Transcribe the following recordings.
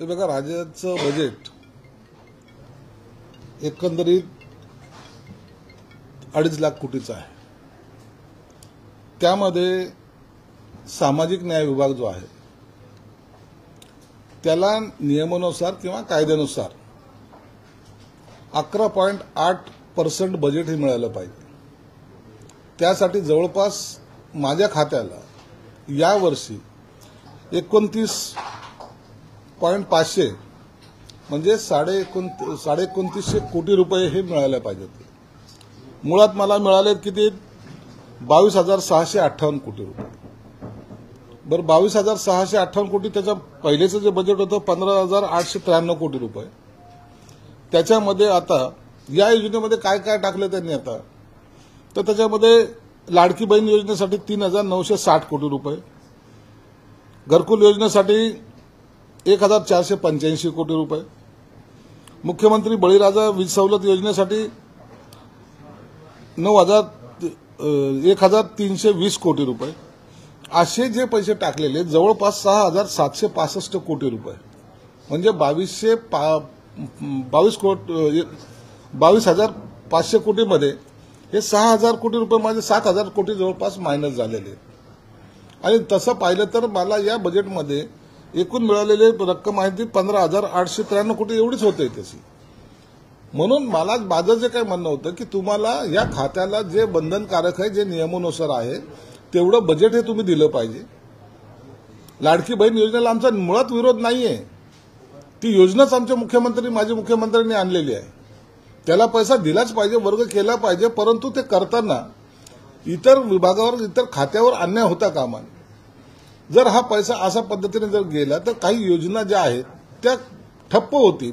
हे बघा, राज्याचं बजेट एकंदरीत 2.5 लाख कोटीचं आहे. त्यामध्ये सामाजिक न्याय विभाग जो आहे त्याला नियमानुसार किंवा कायद्यानुसार 11.8% बजेट हे मिळालं पाहिजे. त्यासाठी जवळपास माझ्या खात्याला यावर्षी 29.5 म्हणजे 2950 कोटी रुपये हे मिळाले पाहिजेत. मुळात मला मिळाले किती? 22,658 कोटी रुपये. बरं, 22,658 कोटी. त्याच्या पहिलेचं जे बजेट होतं 15,893 कोटी रुपये. त्याच्यामध्ये आता या योजनेमध्ये काय काय टाकलं त्यांनी आता, तर त्याच्यामध्ये लाडकी बहीण योजनेसाठी 3,960 कोटी रुपये, घरकुल योजनेसाठी 1,485 कोटी रुपये, मुख्यमंत्री बळीराजा वीज सवलत योजनेसाठी 1,320 कोटी रुपये. असे जे पैसे टाकलेले जवळपास 6,765 कोटी रुपये, म्हणजे 22,500 कोटीमध्ये हे 6,000 कोटी रुपये माझे 7,000 कोटी जवळपास मायनस झालेले. आणि तसं पाहिलं तर मला या बजेटमध्ये एकूण मिळालेली रक्कम आहे ती 15,893 कोटी एवढीच होते त्याची. म्हणून मला माझं जे काही म्हणणं होतं की तुम्हाला या खात्याला जे बंधनकारक आहे, जे नियमानुसार आहे तेवढं बजेट हे तुम्ही दिलं पाहिजे. लाडकी बहीण योजनेला आमचा मुळात विरोध नाहीये. ती योजनाच आमचे मुख्यमंत्री, माजी मुख्यमंत्र्यांनी आणलेली आहे. त्याला पैसा दिलाच पाहिजे, वर्ग केला पाहिजे. परंतु ते करताना इतर विभागावर, इतर खात्यावर अन्याय होता कामा नये. जर हा पैसा अशा पद्धतीने जर गेला तर काही योजना ज्या आहेत त्या ठप्प होतील.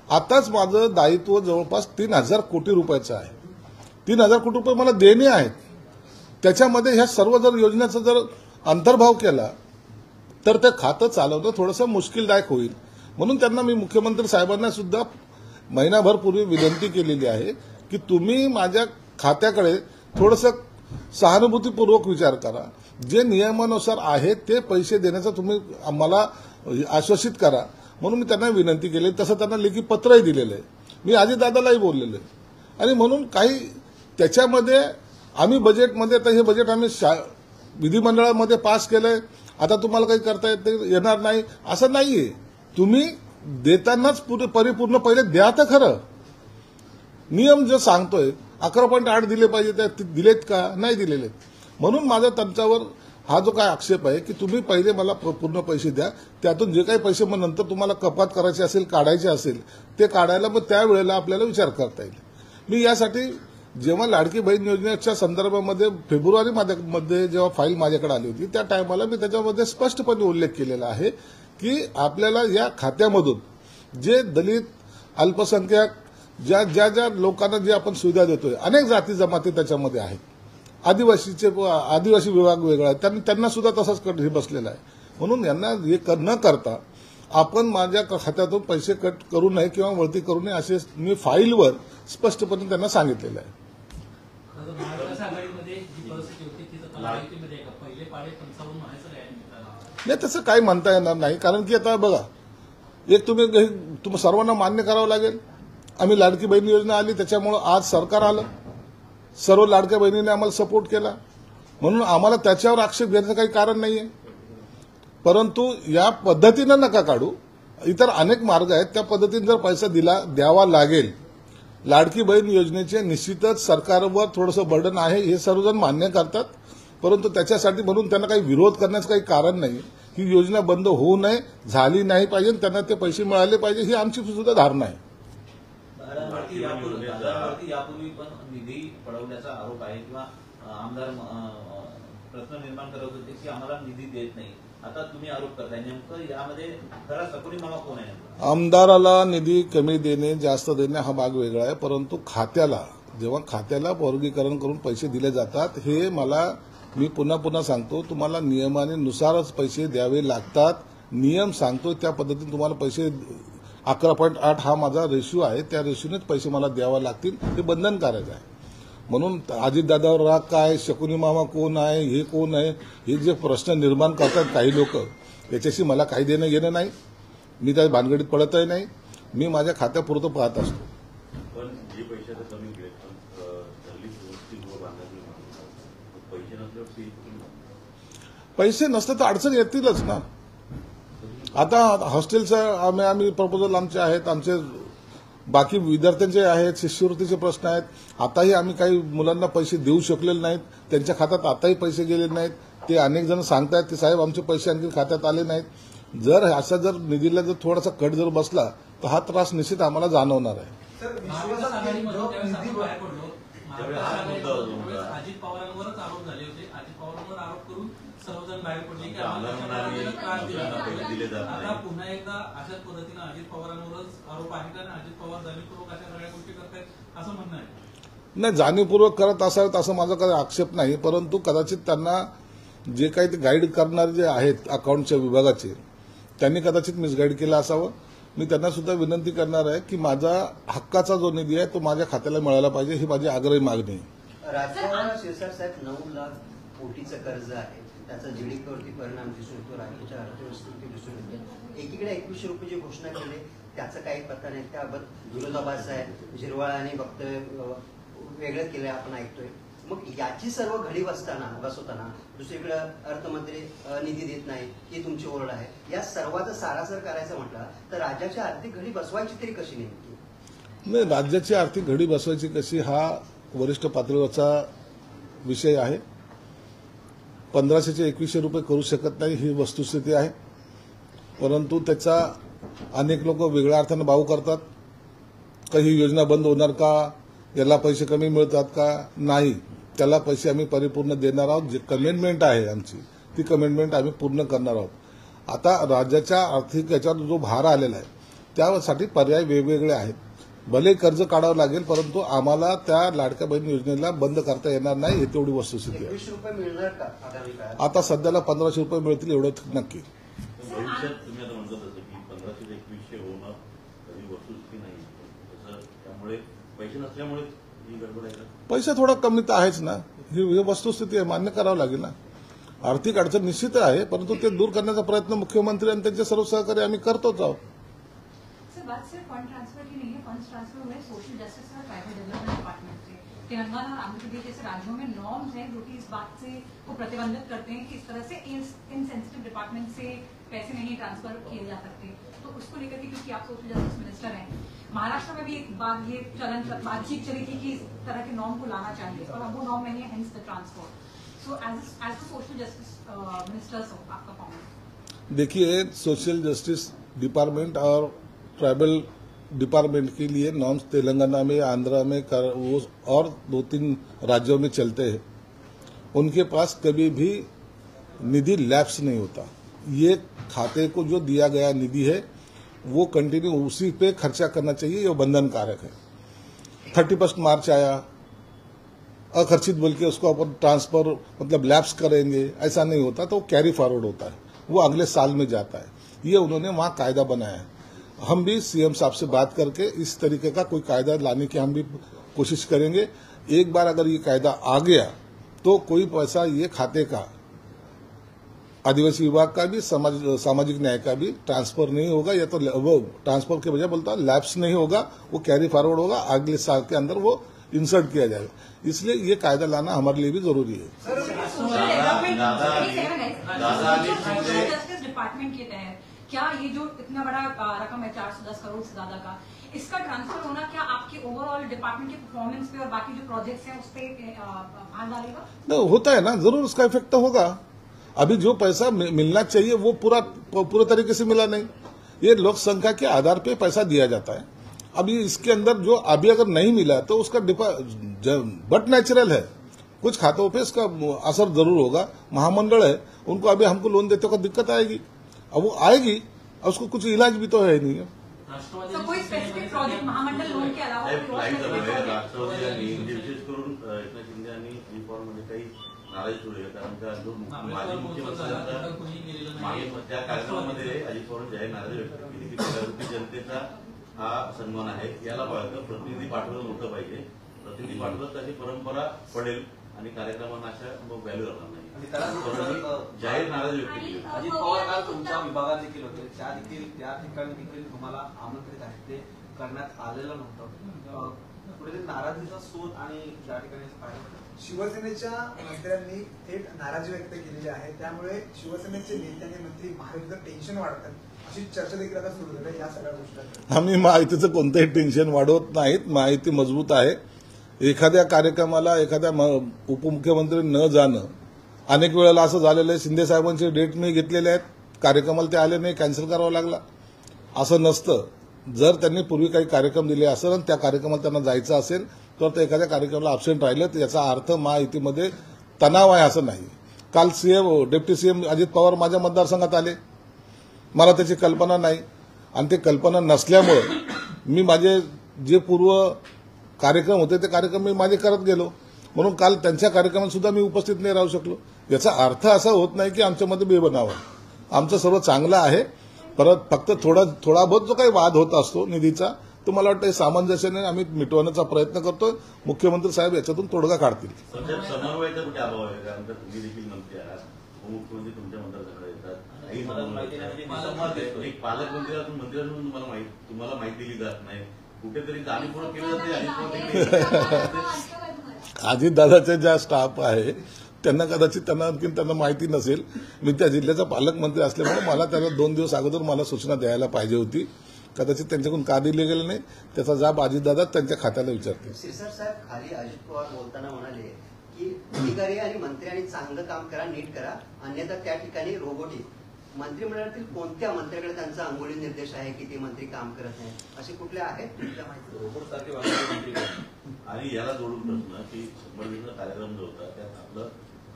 आताच माझं दायित्व जवळपास 3,000 कोटी रुपयाचं आहे. 3,000 कोटी रुपये मला देणे आहेत. त्याच्यामध्ये ह्या सर्व जर योजनेचा जर अंतर्भाव केला तर ते खातं चालवणं थोडंसं मुश्किलदायक होईल. म्हणून त्यांना मी मुख्यमंत्री साहेबांना सुद्धा महिनाभर पूर्वी विनंती केलेली आहे की तुम्ही माझ्या खात्याकडे थोडंसं सहानुभूतीपूर्वक विचार करा. जे नियमानुसार आहे ते पैसे देण्याचा तुम्ही आम्हाला आश्वासित करा. म्हणून मी त्यांना विनंती केली. तसं त्यांना लेखी पत्रही दिलेलं आहे. मी अजितदादालाही बोललेलं आहे. आणि म्हणून काही त्याच्यामध्ये आम्ही बजेटमध्ये, तर हे बजेट आम्ही विधिमंडळामध्ये पास केलंय, आता तुम्हाला काही करता येणार नाही असं नाहीये. तुम्ही देतानाच परिपूर्ण पहिले द्या तर खरं. नियम जो सांगतोय 11.8 दिले पाहिजे, ते दिलेत का? नाही दिलेले. म्हणून माझा त्यांच्यावर हा जो काय आक्षेप आहे की तुम्ही पहिले मला पूर्ण पैसे द्या, त्यातून जे काही पैसे मग नंतर तुम्हाला कपात करायचे असेल, काढायचे असेल ते काढायला मग त्यावेळेला आपल्याला विचार करता येईल. मी यासाठी जेव्हा लाडकी बहीण योजनेच्या संदर्भामध्ये फेब्रुवारीमध्ये जेव्हा फाईल माझ्याकडे आली होती त्या टायमाला मी त्याच्यामध्ये स्पष्टपणे उल्लेख केलेला आहे की आपल्याला या खात्यामधून जे दलित, अल्पसंख्याक, ज्या लोकांना जे आपण सुविधा देतोय, अनेक जाती जमाती त्याच्यामध्ये आहेत, आदिवासी विभाग वेगळा आहे, त्यांना सुद्धा तसाच कट बसलेला आहे. म्हणून यांना हे न करता आपण माझ्या खात्यातून पैसे कट करू नये किंवा वळती करू नये असे मी फाईलवर स्पष्टपणे त्यांना सांगितलेलं आहे. नाही, तसं काही म्हणता येणार नाही. कारण की आता बघा, एक तुम्ही सर्वांना मान्य करावं लागेल. आम्ही लाडकी बहीण योजना आली त्याच्यामुळे आज सरकार आलं, सर्व लाडक्या बहिणीने आम्हाला सपोर्ट केला, म्हणून आम्हाला त्याच्यावर आक्षेप घेण्याचं काही कारण नाहीये. परंतु या पद्धतीनं नका काढू. इतर अनेक मार्ग आहेत, त्या पद्धतीने जर पैसा द्यावा लागेल. लाडकी बहीण योजनेचे निश्चितच सरकारवर थोडंसं बर्डन आहे, हे सर्वजण मान्य करतात. परंतु त्याच्यासाठी म्हणून त्यांना काही विरोध करण्याचं काही कारण नाही. ही योजना बंद होऊ नये, झाली नाही पाहिजे, त्यांना ते पैसे मिळाले पाहिजे, ही आमची सुद्धा धारणा आहे. यापूर्वी पण निधी पडवण्याचा आरोप आहे किंवा आमदार प्रश्न निर्माण करत होते की आम्हाला निधी देत नाही. आता तुम्ही आरोप करताय, नेमकं यामध्ये खरा सकुनी मामा कोण आहे? आमदाराला निधी कमी देणे, जास्त देणे हा भाग वेगळा आहे. परंतु जेव्हा खात्याला वर्गीकरण करून पैसे दिले जातात, हे मी पुन्हा सांगतो, तुम्हाला नियमानुसारच पैसे द्यावे लागतात. नियम सांगतो त्या पद्धतीने तुम्हाला पैसे 11.8 हा माझा रेशिओ आहे, त्या रेशिओनेच पैसे मला द्यावे लागतील. हे बंधनकारक आहे. म्हणून अजितदादावर राग काय, शकुनी मामा कोण आहे, हे कोण आहे, हे जे प्रश्न निर्माण करतात काही लोक, याच्याशी मला काही देणं घेणं नाही. मी त्या भानगडीत पडतही नाही. मी माझ्या खात्यापुरतं पाहत असतो. पण जे पैसे आता कमी गेले पण दलित वस्ती गृह बांधणी म्हणून पैसे नसल्यावर फी पैसे नसले तर अडचण येतीलच ना. आता हॉस्टेलचं आम्ही प्रपोजल आमचे आहेत, आमचे बाकी विद्यार्थ्यांचे आहेत, शिष्यवृत्तीचे प्रश्न आहेत. आताही आम्ही काही मुलांना पैसे देऊ शकलेले नाहीत, त्यांच्या खात्यात आताही पैसे गेलेले नाहीत. ते अनेक जण सांगतायत की साहेब आमचे पैसे आणखी खात्यात आले नाहीत. जर असा जर निधीला जर थोडासा कट जर बसला तर हा त्रास निश्चित आम्हाला जाणवणार आहे. महाविकास आघाडीमध्ये त्यावेळेस आपण बाहेर पडलो. महाविकास आघाडीमध्ये अजित पवारांवरच आरोप झाले होते. अजित पवारांवर आरोप करून सर्वजण बाहेर पडले की आम्हाला त्रास दिला जातो. आता पुन्हा एकदा अशाच पद्धतीनं अजित पवारांवरच आरोप आहे कारण अजित पवार जाणीवपूर्वक अशा सगळ्या गोष्टी करतायत असं म्हणणं आहे. नाही, जाणीवपूर्वक करत असावेत असं माझा काही आक्षेप नाही, परंतु कदाचित त्यांना जे काही ते गाईड करणारे जे आहेत अकाउंटच्या विभागाचे त्यांनी कदाचित मिसगाईड केलं असावं. मी त्यांना सुद्धा विनंती करणार आहे की माझा हक्काचा जो निधी आहे तो माझ्या खात्याला मिळाला पाहिजे, ही माझी आग्रही मागणी आहे. राजभवन शिरसाट साहेब 9 लाख कोटीचं कर्ज आहे, त्याचा जीडीपीवरती परिणाम दिसून येतो, राज्याच्या अर्थव्यवस्थेवरती दिसून येतो. एकीकडे 2100 रुपये जी घोषणा केली त्याचा काही पत्ता नाही, त्याबाबत विरोधाभास आहे, झिरवाळाने वक्तव्य वेगळं केलं आपण ऐकतोय. मग याची सर्व घडी बसवताना दुसरीकडे अर्थमंत्री निधी देत नाही ही तुमची ओरड आहे. या सर्वांचा सारासार करायचं म्हटलं तर राज्याची आर्थिक घडी बसवायची तरी कशी नेमकी? नाही, राज्याची आर्थिक घडी बसवायची कशी हा वरिष्ठ पातळीवरचा विषय आहे. 1500चे 2100 रुपये करू शकत नाही ही वस्तुस्थिती आहे. परंतु त्याचा अनेक लोक वेगळ्या अर्थाने भाव करतात. काही योजना बंद होणार का, याला पैसे कमी मिळतात का, नाही, त्याला पैसे आम्ही परिपूर्ण देणार आहोत. जे कमिटमेंट आहे आमची ती कमिटमेंट आम्ही पूर्ण करणार आहोत. आता राज्याच्या आर्थिक याच्यावर जो भार आलेला आहे त्यासाठी पर्याय वेगवेगळे आहेत. भले कर्ज काढावं लागेल परंतु आम्हाला त्या लाडक्या बहीण योजनेला बंद करता येणार नाही, हे तेवढी वस्तुस्थिती आहे. 21 रुपये मिळणार का आगामी काळात? आता सध्याला 1500 रुपये मिळतील एवढं नक्की. भविष्यात तुम्ही आता म्हणतात असं की 1500 ते 2100 होणं कधी वस्तुस्थिती नाही, तसं त्यामुळे पैसे नसल्यामुळे ही गडबड आहे. पैसा थोडा कमी तर आहेच ना, ही वस्तुस्थिती आहे, मान्य करावं लागेल ना. आर्थिक अडचण निश्चित आहे परंतु ते दूर करण्याचा प्रयत्न मुख्यमंत्री आणि त्यांचे सर्व सहकारी आम्ही करतोच आहोत. बात सिर्फ फंड ट्रांसफर की नहीं है, फंड ट्रांसफर हुए सोशल जस्टिस और ट्राइबल डेवलपमेंट डिपार्टमेंट से. तेलंगाना और आंध्र प्रदेश जैसे राज्यों में नॉर्म्स हैं जो कि इस बात से को प्रतिबंधित करते हैं कि इस तरह से इनसेंसिटिव डिपार्टमेंट से पैसे नहीं ट्रांसफर किए जा सकते. तो उसको लेकर के क्योंकि आप सोशल जस्टिस मिनिस्टर हैं, महाराष्ट्र में भी एक बार ये बातचीत चली थी कि इस तरह के नॉर्म को लाना चाहिए और अब वो नॉर्म नहीं है, hence the transfer. So as the social justice ministers आपका कमेंट? देखिए, सोशल जस्टिस डिपार्टमेंट और ट्राइबल डिपार्टमेंट के लिए नॉर्म्स तेलंगाना में, आंध्रा में वो और 2-3 राज्यों में चलते हैं. उनके पास कभी भी निधि लैप्स नहीं होता. ये खाते को जो दिया गया निधि है वो कंटिन्यू उसी पे खर्चा करना चाहिए, ये बंधनकारक है. 31 मार्च आया अखर्चित बोल के उसको अपन ट्रांसफर मतलब लैप्स करेंगे, ऐसा नहीं होता. तो कैरी फॉरवर्ड होता है, वो अगले साल में जाता है. ये उन्होंने वहां कायदा बनाया है. हम भी सीएम साहब से बात करके इस तरीके का कोई कायदा लाने की हम भी कोशिश करेंगे. एक बार अगर ये कायदा आ गया तो कोई पैसा ये खाते का आदिवासी विभाग का भी सामाजिक न्याय का भी ट्रांसफर नहीं होगा, या तो वो ट्रांसफर के बजाय बोलता लैप्स नहीं होगा, वो कैरी फॉरवर्ड होगा, अगले साल के अंदर वो इंसर्ट किया जाएगा. इसलिए ये कायदा लाना हमारे लिए भी जरूरी है. जस्टिस डिपार्टमेंट के तहत क्या ये जो इतना बड़ा रकम है 410 करोड़ से ज्यादा का, इसका ट्रांसफर होना क्या आपके ओवरऑल डिपार्टमेंट के परफॉर्मेंस पे और बाकी जो प्रोजेक्ट्स हैं उस पे भार डालेगा? नहीं, होता है ना, जरूर उसका इफेक्ट तो होगा. अभी जो पैसा मिलना चाहिए वो पूरे तरीके से मिला नहीं. ये लोक संख्या के आधार पे पैसा दिया जाता है. अभी इसके अंदर जो अभी अगर नहीं मिला तो उसका बट नेचुरल है, कुछ खातों पे इसका असर जरूर होगा. महामंडल है, उनको अभी हमको लोन देते वक्त दिक्कत आएगी. अब वो आएगी, उसको कुछ इलाज भी तो है नहीं है. कोई स्पेसिफिक प्रोजेक्ट महामंडल लोन के अलावा राष्ट्रवादी यांनी विशेष करून एकनाथ शिंदे यांनी रिफॉर्ममध्ये काही नाराजी सुरू आहे. कारण का जो माजी मुख्यमंत्री मागे त्या कार्यक्रमामध्ये अजित पवार जाहीर नाराजी व्यक्त केली की त्यावरती जनतेचा हा सन्मान आहे, याला पाळतं प्रतिनिधी पाठवलं होतं पाहिजे. प्रतिनिधी पाठवलं त्याची परंपरा पडेल आणि कार्यक्रमांना अशा व्हॅल्यू राहणार नाही. आणि त्याला म्हणून मी जाहीर नाराजी व्यक्त केली. अजित पवार काल तुमच्या विभागात देखील होते, त्या ठिकाणी देखील तुम्हाला आमंत्रित आहे, ते करण्यात आलेलं नव्हतं. पुढे नाराजीचा सूर आणि त्या ठिकाणी पाहिलं शिवसेनेच्या मंत्र्यांनी थेट नाराजी व्यक्त केलेली आहे. त्यामुळे शिवसेनेचे नेते आणि मंत्री महायुतीचं टेन्शन वाढतात अशी चर्चा देखील आता सुरू झाली या सगळ्या गोष्टी. आम्ही महायुतीचं कोणतंही टेन्शन वाढवत नाहीत. महायुती मजबूत आहे. एखाद्या कार्यक्रमाला एखाद्या उपमुख्यमंत्री न जाणं, अनेक वेळेला असं झालेलं आहे. शिंदे साहेबांचे डेट मी घेतलेले आहेत, कार्यक्रमाला ते आले नाही, कॅन्सल करावा लागला. असं नसतं. जर त्यांनी पूर्वी काही कार्यक्रम दिले असेल आणि त्या कार्यक्रमाला त्यांना जायचं असेल तर ते एखाद्या कार्यक्रमाला अब्सेंट राहिलं तर याचा अर्थ महायुतीमध्ये तणाव आहे असं नाही. काल डेप्टी सीएम अजित पवार माझ्या मतदारसंघात आले, मला त्याची कल्पना नाही आणि ते कल्पना नसल्यामुळे मी माझे जे पूर्व कार्यक्रम होते ते कार्यक्रम मी माझे करत गेलो. म्हणून काल त्यांच्या कार्यक्रमात सुद्धा मी उपस्थित नाही राहू शकलो. याचा अर्थ असा होत नाही की आमच्यामध्ये बेबनाव आहे. आमचं सर्व चांगलं आहे. परत फक्त थोडा बहुत जो काही वाद होत असतो निधीचा, तो मला वाटतं सामंजस्याने आम्ही मिटवण्याचा प्रयत्न करतोय. मुख्यमंत्री साहेब याच्यातून तोडगा काढतील. समन्वयाचा कुठे अभाव आहे? कारण तुम्ही देखील मंत्री आहात, उपमुख्यमंत्री तुमच्या मतदारसंघात येतात, एक पालकमंत्री असून मंत्री असून तुम्हाला माहिती दिली जात नाही. कुठेतरी जाणीवपूर्वक केलं जाते. अजितदादाचे ज्या स्टाफ आहे त्यांना कदाचित त्यांना माहिती नसेल. मी त्या जिल्ह्याचा पालकमंत्री असल्यामुळे मला त्याला 2 दिवस अगोदर मला सूचना द्यायला पाहिजे होती. कदाचित त्यांच्याकडून का दिले गेले नाही त्याचा जाब अजितदादा त्यांच्या खात्याला विचारतील. सिरसाट साहेब, खाली अजित पवार बोलताना म्हणाले की अधिकारी आणि मंत्र्यांनी चांगलं काम करा, नीट करा, अन्यथा त्या ठिकाणी रोबोटिक. मंत्रिमंडळातील कोणत्या मंत्र्याकडे त्यांचा अंगोळी निर्देश आहे की ते मंत्री काम करत नाही, असे कुठले आहेत तुमच्या माहिती? रोबोट सारखे आणि याला जोडून प्रश्न की 100 दिवसाचा कार्यक्रम जो होता त्यात आपलं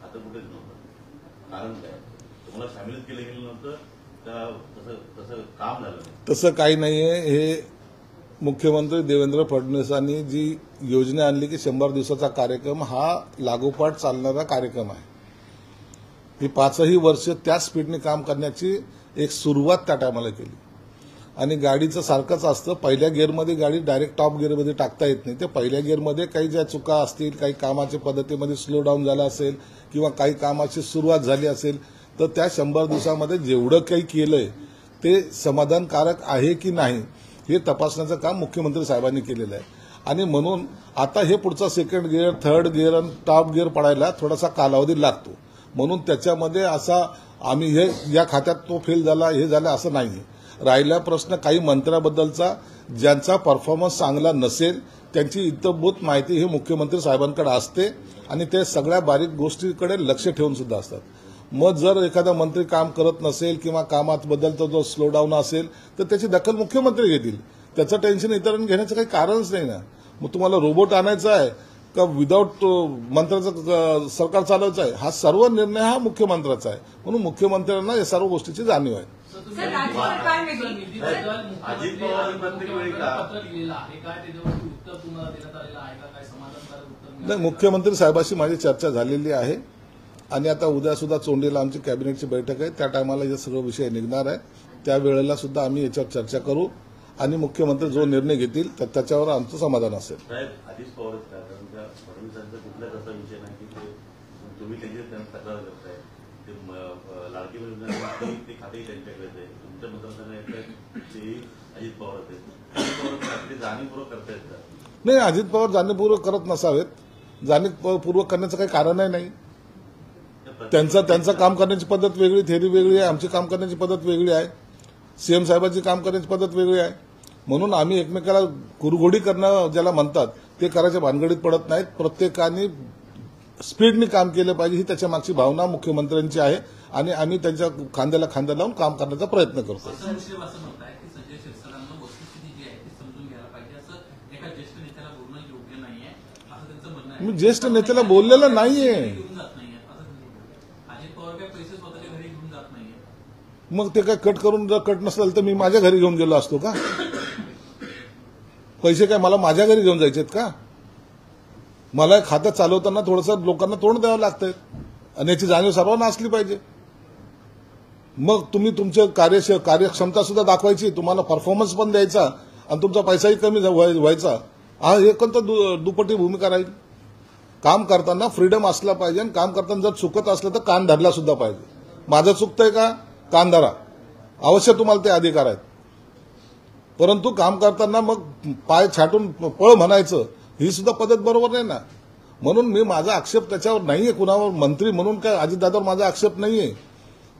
खातं कुठेच नव्हतं. कारण काय? तुम्हाला सामीलच केलं गेलं नव्हतं का? तसं काम झालं नाही? तसं काही नाहीये. हे मुख्यमंत्री देवेंद्र फडणवीसांनी जी योजना आणली की 100 दिवसाचा कार्यक्रम हा लागोपाठ चालणारा कार्यक्रम आहे. ही 5ही वर्ष त्याच स्पीडने काम करण्याची एक सुरुवात त्या टायमाला केली. आणि गाडीचं सारखंच असतं, पहिल्या गिअरमध्ये गाडी डायरेक्ट टॉप गिअरमध्ये टाकता येत नाही. ते पहिल्या गिअरमध्ये काही ज्या चुका असतील, काही कामाच्या पद्धतीमध्ये स्लो डाऊन झाला असेल किंवा काही कामाची सुरुवात झाली असेल तर त्या 100 दिवसामध्ये जेवढं काही केलंय ते समाधानकारक आहे की नाही हे तपासण्याचं काम मुख्यमंत्री साहेबांनी केलेलं आहे. आणि म्हणून आता हे पुढचा सेकंड गिअर, थर्ड गिअर आणि टॉप गिअर पडायला थोडासा कालावधी लागतो. म्हणून त्याच्यामध्ये असा आम्ही हे या खात्यात तो फेल झाला, हे झालं असं नाही. राहिला प्रश्न काही मंत्र्याबद्दलचा, ज्यांचा परफॉर्मन्स चांगला नसेल त्यांची इतंभूत माहिती हे मुख्यमंत्री साहेबांकडे असते आणि ते सगळ्या बारीक गोष्टीकडे लक्ष ठेवून सुद्धा असतात. मग जर एखादा मंत्री काम करत नसेल किंवा कामात बद्दलचा जो स्लो डाऊन असेल तर त्याची दखल मुख्यमंत्री घेतील. त्याचं टेन्शन इतरांनी घेण्याचं काही कारणच नाही ना. मग तुम्हाला रोबोट आणायचा आहे का विदाऊट मंत्र्याचं सरकार चालवायचं आहे, हा सर्व निर्णय हा मुख्यमंत्र्याचा आहे. म्हणून मुख्यमंत्र्यांना या सर्व गोष्टीची जाणीव आहे. अजित पवार प्रत्येक वेळी का पत्र लिहिलेलं आहे काय, त्याच्यावरती उत्तर तुम्हाला देण्यात आलेलं आहे का, काय समाधानकारक उत्तर? नाही, मुख्यमंत्री साहेबांशी माझी चर्चा झालेली आहे आणि आता उद्या सुद्धा चोंडीला आमची कॅबिनेटची बैठक आहे. त्या टायमाला हे सगळं विषय निघणार आहे. त्यावेळेला सुद्धा आम्ही याच्यावर चर्चा करू आणि मुख्यमंत्री जो निर्णय घेतील त्याच्यावर आमचं समाधान असेल. साहेब, अजित पवारच काय, कारण त्या फडणवीसांचा कुठलाच असा विषय नाही की तुम्ही त्यांची तक्रार करताय. ते लाडकी बहिणी ते खातेही त्यांच्याकडेच आहे. तुमच्या मतदारसंघात ते अजित पवारच आहेत. अजित पवार ते जाणीवपूर्वक करतायत का? नाही, अजित पवार जाणीवपूर्वक करत नसावेत. जाणीवपूर्वक करण्याचं काही कारणही नाही. त्यांचं काम करण्याची पद्धत वेगळी, थेरी वेगळी आहे, आमची काम करण्याची पद्धत वेगळी आहे, सीएम साहेबांची काम करण्याची पद्धत वेगळी आहे. म्हणून आम्ही एकमेकाला कुरघोडी करणं ज्याला म्हणतात ते करायच्या भानगडीत पडत नाहीत. प्रत्येकाने स्पीडने काम केलं पाहिजे ही त्याच्या मागची भावना मुख्यमंत्र्यांची आहे आणि आम्ही त्यांच्या खांद्याला खांदा लावून काम करण्याचा प्रयत्न करतो. असं म्हणत आहे की संजय शिरसाटांना वस्तुस्थिती जी आहे ती समजून घ्यायला पाहिजे, असं एका ज्येष्ठ नेत्याला बोलणं योग्य नाहीये असं त्यांचं म्हणणं आहे. मी ज्येष्ठ नेत्याला बोललेलं नाहीये. घेऊन जात नाहीये असं अजित पवार काय पैसे स्वतःच्या घरी घेऊन जात नाहीये. मग ते काय कट करून जर कट नसेल तर मी माझ्या घरी घेऊन गेलो असतो का? पैसे काय मला माझ्या घरी घेऊन जायचेत का? मला खातं चालवताना थोडंसं लोकांना तोंड द्यावं लागतंय आणि याची जाणीव सर्वांना असली पाहिजे. मग तुम्ही तुमचे कार्यक्षमता सुद्धा दाखवायची, तुम्हाला परफॉर्मन्स पण द्यायचा आणि तुमचा पैसाही कमी व्हायचा. हा हे कोणता दुपटी भूमिका राहील? काम करताना फ्रीडम असला पाहिजे आणि काम करताना जर चुकत असलं तर कान धरला सुद्धा पाहिजे. माझं चुकतंय का, कान धरा, अवश्य तुम्हाला ते अधिकार आहेत. परंतु काम करताना मग पाय छाटून पळ म्हणायचं ही सुद्धा पद्धत बरोबर नाही ना. म्हणून मी माझा आक्षेप त्याच्यावर नाहीये, कुणावर मंत्री म्हणून काय अजितदादावर माझा आक्षेप नाहीये.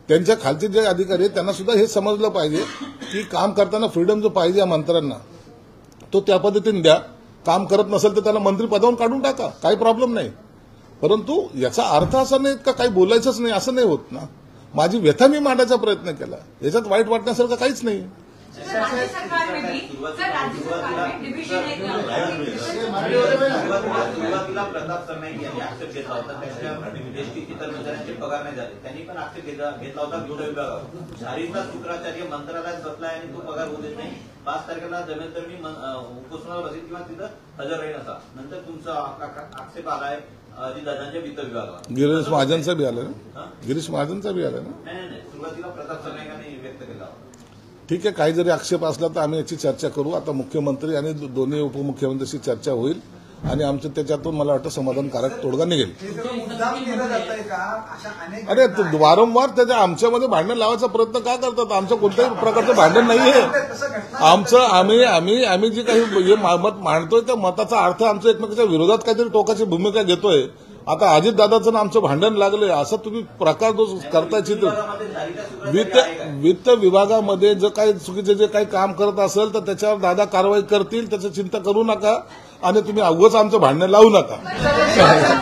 त्यांच्या खालचे जे अधिकारी आहेत त्यांना सुद्धा हे समजलं पाहिजे की काम करताना फ्रीडम जो पाहिजे या मंत्र्यांना तो त्या पद्धतीने द्या. काम करत नसेल तर त्याला मंत्री पदावरून काढून टाका, काही प्रॉब्लेम नाही. परंतु याचा अर्थ असा नाही का काही बोलायचंच नाही असं नाही होत ना. माझी व्यथा मी मांडायचा प्रयत्न केला, याच्यात वाईट वाटण्यासारखं काहीच नाही. राज्य सरकार में भी डिविजन सुरुवातीला प्रताप सरनाईक यांनी आक्षेप घेतला होता, त्यांच्या एसटीची कर्मचाऱ्यांचे पगार नाही झाले. त्यांनी पण आक्षेप घेतला होता वित्त विभागावर. झारीचा शुक्राचार्य मंत्रालयात बसलाय आणि तो पगार होऊ देत नाही. 5 तारखेला जमेल तर मी उपोषणाला बसेल किंवा तिथं हजर राहील असा. नंतर तुमचा आक्षेप आलाय अजितदादांच्या वित्त विभागावर. गिरीश महाजनचा बी आला ना, गिरीश महाजनचा बी आला ना. नाही, सुरुवातीला प्रताप सरनाईकांनी व्यक्त केला होता. ठीक आहे, काही जरी आक्षेप असला तर आम्ही याची चर्चा करू. आता मुख्यमंत्री आणि दोन्ही उपमुख्यमंत्र्यांशी चर्चा होईल आणि आमचं त्याच्यातून मला वाटतं समाधानकारक तोडगा निघेल. हे सगळं मुद्दाम केलं जातंय का? अशा अनेक अरे घटना आहेत. वारंवार त्याच्या आमच्यामध्ये भांडण लावायचा प्रयत्न का करतात? आमचं कोणत्याही प्रकारचं भांडण नाहीये. तसं घटना आमचं आम्ही जे काही हे मत मांडतोय त्या मताचा अर्थ आमच्या एकमेकाच्या विरोधात काहीतरी टोकाची भूमिका घेतोय. आता अजितदादाचं आमचं भांडण लागलंय असं तुम्ही प्रकार जो करताय चित्र. विभागामध्ये झारीचा शुक्राचार्य आहे काय? वित्त विभागामध्ये जे काही चुकीचे जे काही काम करत असेल तर त्याच्यावर दादा कारवाई करतील, त्याची चिंता करू नका आणि तुम्ही अवघच आमचं भांडण लावू नका.